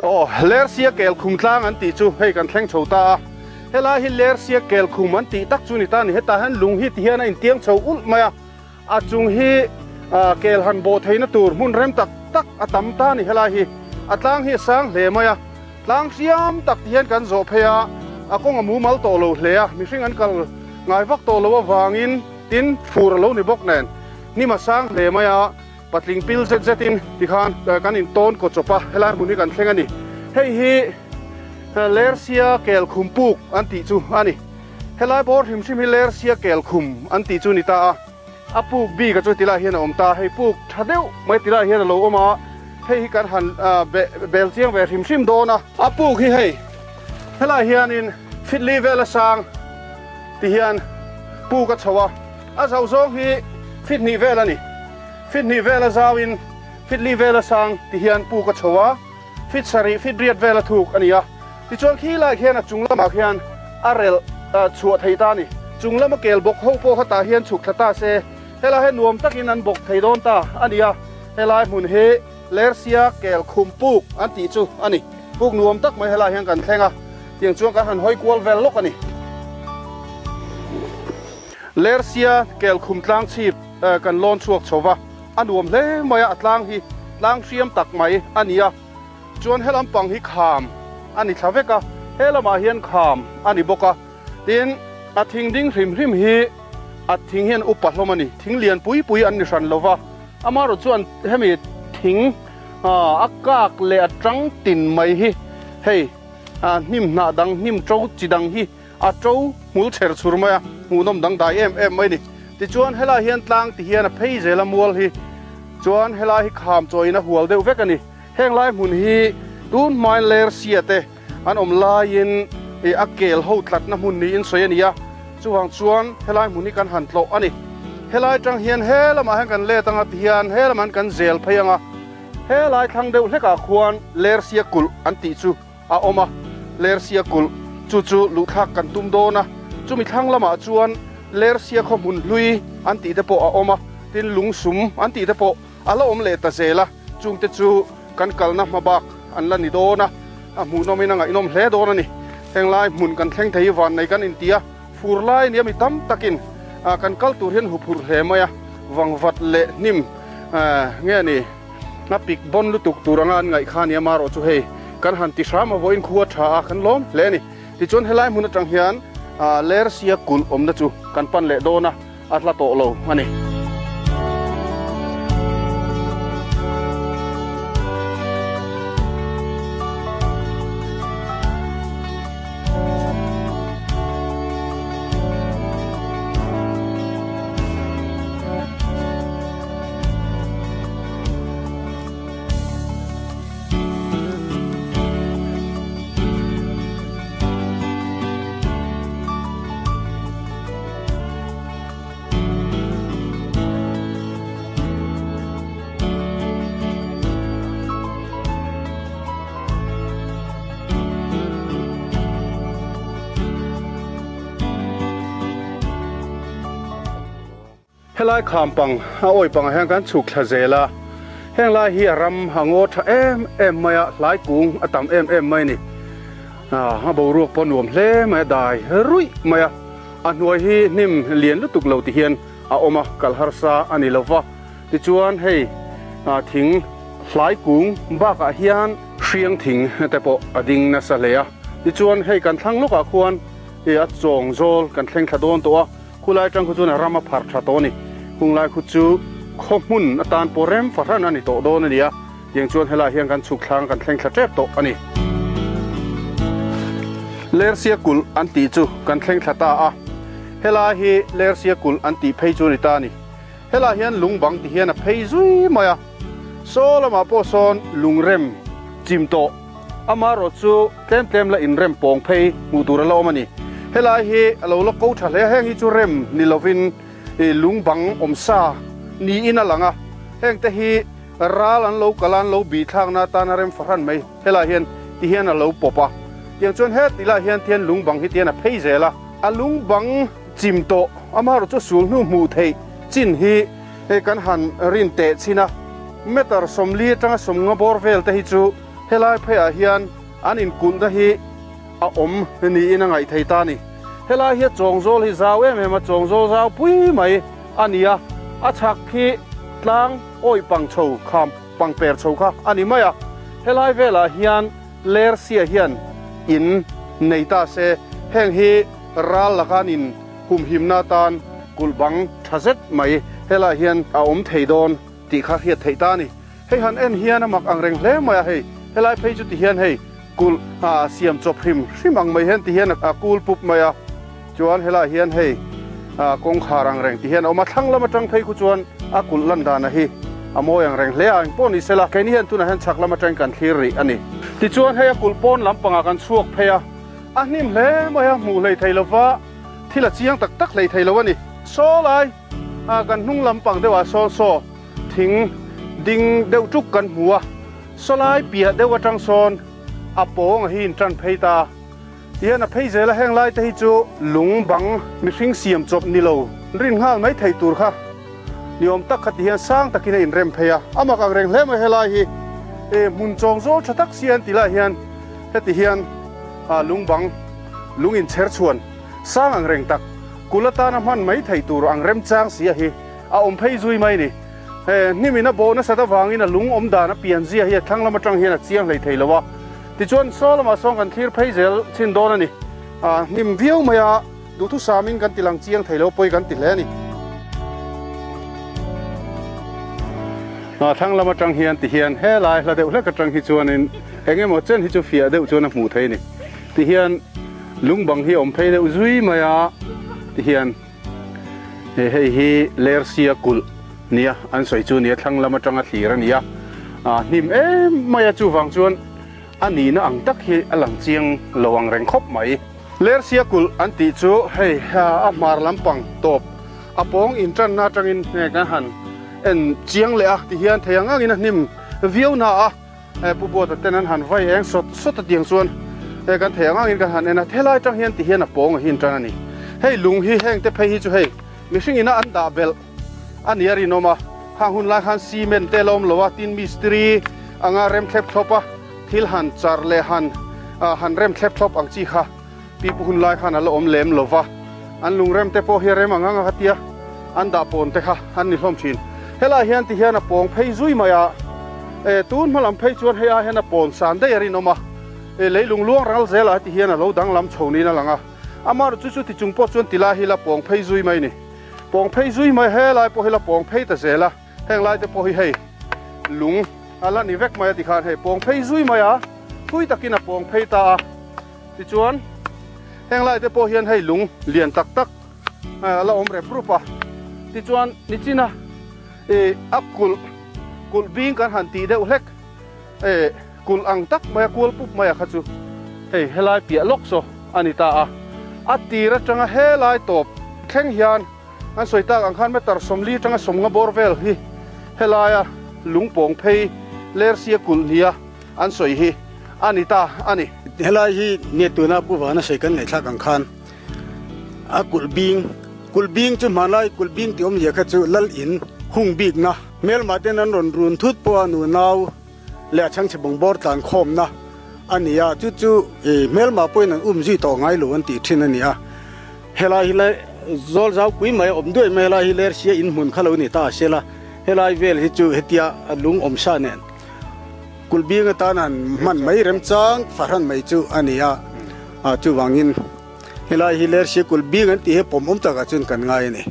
Oh, lersia kel khum tlang an ti chu hei kan thleng chhota hela hi lersia kel khum an ti tak chu ni ta ni heta han lung hi ti hian in tiang chho ul maya a chung hi kel han bo theina tur mun rem tak tak atam ta ni hela hi atlang hi sang hle maya tlang siam tak ti hian kan zo phea akong amu mal to lo hle a mi hring an kal ngai vak to lo wangin tin fur lo ni bok nen ni ma sang hle maya patling pil zet zetin ti khan kan in ton ko chopa hela muni kan thlenga ni hei hi lersia kel khum puk an ti chu ani hela bor him sim hi lersia kel khum an ti chu ni ta a puk bi ka chu tila hian om ta hei puk thadeu mai tila hian lo oma hei hi kan han bel chiang ve him sim dona a puk hi hei hela hian in fitli vela sang ti hian puk ka chawa a zau zong hi fit ni vela ni fit ni vela zawin fit li vela sang ti hian pu ka chowa fit sari fit riat vela thuk ania ti chon khi la khian a chunglama khian arel chua theita ni chunglama kel bok ho po khata hian chuk thata se hela he nuam takin an bok theidon ta ania hela mun he lersia kel khum puk an ti chu ani puk nuam tak mai hela hian kan thlenga tiang chuang ka han hoi kwal vel lok ani lersia kel khum tlang chip kan lon chuak chowa anuam hle maya atlang hi tlang siam tak mai ania chuan helam pang hi kham ani thaveka helama hian kham ani boka tin a thing ding hrim hrim hi a thing hian upahlom ani thing lian pui pui an ni ran lova amaro chuan hemi thing akak le atang tin mai hi hei nim na dang nim trâu chidang hi a trâu mul cher churmaya munom dang dai em mai ni ti chuan hela hian tlang ti hian a phei zela mual hi chuan hela hi kham choina hual deuh vek ani heng lai mun hi tun mai lersia te an om lain e akel ho tlat na mun ni in soyania chuwang chuan helai mun ni kan han tlo ani helai tang hian helama hang kan le tanga ti hian helaman kan zel phayanga helai thang deuh hleka khuan lersia kul an ti chu a oma lersia kul chu chu lu thak kan tum dona chumi thang lama chuan lersia kho mun lui an ti te po a oma tin lungsum an ti te po ala om le ta zela chung te chu kan kalna mabak an la ni dona a mu no mina nga inom hle dona ni henglai mun kan thleng thei wan nei kan intia furlai ni mi tam takin kan kal tur hian hupur he maya wangwat le nim nge ni na pik bon lu tuk turanga ngai khan ya maro chu hei kan han ti sama voin khuwa tha kan lom le ni ti chon helai mun atang hian lersia kul omna chu kan pan le dona atla to lo ani helai kham pang oi pang hang kan chuk thazela heng lai hi ram hango tha em maya lai kung atam em mai ni ha bo ruak ponuam hle mai dai rui maya anoi hi nim lian lutuk lo ti hian a oma kalharsa ani lova ti chuan hei thing lai kung ba ka hian hriang thing te po ading na salea ti chuan hei kan thlang loka khuan e a chong zol kan thleng thadon to a khulai tang khu chuna rama phar tha to ni kung lai khu chu khomun atan porem faran ani to don ania yeng chuan hela hian kan chuk thlang kan thleng thla trep to ani lersia kul anti chu kan thleng thata a hela hi lersia kul anti phei chu ni ta ni hela hian lungbang ti hian a phei zui maya solama po son lungrem chimto amaro chu tlem la in rem pong phei mutura lo mani hela hi alo lo ko tha le heng hi chu rem ni lovin lungbang omsa ni ina langa heng te hi ral an lo kalan lo bi thang na ta na rem faran mai hela hian ti hian a lo popa tiang chuan he tila hian thian lungbang hi tian a phei zela a lungbang chimto amaro chu sul nu mu thei chin hi he kan han rin te china metar somli tanga somnga bor vel te hi chu helai phei hian an in kun da hi a om ni in ngai thei ta ni helai hi chongzol hi zaw em ma chongzol zaw pui mai ania a chak khi tlang oi pang chho kham pang per chho kha ani maya helai vela hian ler sia hian in neita se heng hi ral lakanin hum himna tan kulbang thazet mai hela hian a om theidon ti kha hiat theita ni hei han en hian amak angreng hle maya hei helai phei chu ti hian hei kul siam chop hrim hrimang mai hen ti hian a kul pup maya chuan hela hian hei kong kharang reng ti hian oma thlang lama tang phei khu chuan a kul lan dan a hi amoi ang reng hle ang poni sela ke ni hian tuna hen chak lama tang kan thlir ri ani ti chuan hei a kul pon lampanga kan chuak pheya a hnim hle maya mu lei theilowa thila chiang tak tak lei theilowa ni so lai kan hnung lampang dewa so thing ding deuh tuk kan hua so lai pia dewa tang son apong hin tran pheita hian a phei zela heng lai te hi chu lung bang mi hring siam chop ni lo rin ngal mai thei tur kha niom tak khat hian sang takin in rem pheya amak ang reng hle mai helai hi mun chong zo thatak sian tila hian heti hian lung bang lung in cher chuan sang ang reng tak kulata na man mai thei tur ang rem chang sia hi a om phei zui mai ni nimina bo na sada wangin a lung om da na pian zia hi thanglam atang hian a chiang lei theilowa ti chuan solama song kan thir phei zel chin don ani nim viau maya du thu samin kan tilang chiang theilo poi kan ti hle ni thanglam atang hian ti hian he lai hla deuh hlek atang hi chuan in engemaw chen hi chu fia deuh chuan a hmu thei ni ti hian lungbang hi om phei deuh zui maya ti hian hei hi ler sia kul nia an soi chu nia thanglam atanga thlir ania hnim maya chu wang chuan ani na ang tak hi alang chiang lowang reng khop mai ler sia kul an ti chu hei a mar lampang top apong in tran na tangin ne kan han en chiang le a ti hian theyanga in hnim viau na a pupo ta tenan han vai eng sot tiang chuan kan theyanga in kan han ena thelai tang hian ti hian apong hin tran ani hei lung hi heng te phei hi chu hei mi hring ina an da bel ani ari noma hang hun lai han cement telom lowa tin mistri anga rem thlep thopa thil han char le han rem thlep thop ang chi kha pi pu hun lai khan alo om lem lova an lung rem te po hi rem anga hatia an da pon te kha an ni hlom thin hela hian ti hian a pong phei zui maya tun malam phei chuan heya hian a pon san dei ari noma leilung luang ral zela ti hian a lo dang lam chhoni na langa amar chu ti chungpo chuan tila hi la pong phei zui mai ni pong phei zui mai he lai po hi la pong phei ta zela heng lai te po hi hei lung ala ni vek mai ti khan hei pong phei zui mai a thui takin a pong phei ta ti chuan heng lai te po hian hei lung lian tak tak ala om re prupa ti chuan ni china akul kul bing kan han ti deuh hlek kul ang tak mai kul pup mai kha chu hei helai pia lok so anita a tira tanga helai top thleng hian an soitak ang khan metar somli tanga somnga borvel hi helaya lungpong phei ler sia kul nia an soi hi anita ani helai hi netuna puwana second le thak ang khan a kulbing chu malai kulbing ti om ye kha chu lal in hung big na mel maten an ron run thut po anu naw le chang chebong bor tan khom na ania chu mel ma poin an ji to ngai lo an ti thin ania helai le zol zau pui mai om doi me la hi ler sia in mun khalo ni ta sela helai vel hi chu hetia lung om sa nen kulbing ta nan man mai rem chang faran mai chu ania chu wangin helai hi ler sia kulbing an ti he pom om ta ka chun kan ngai ni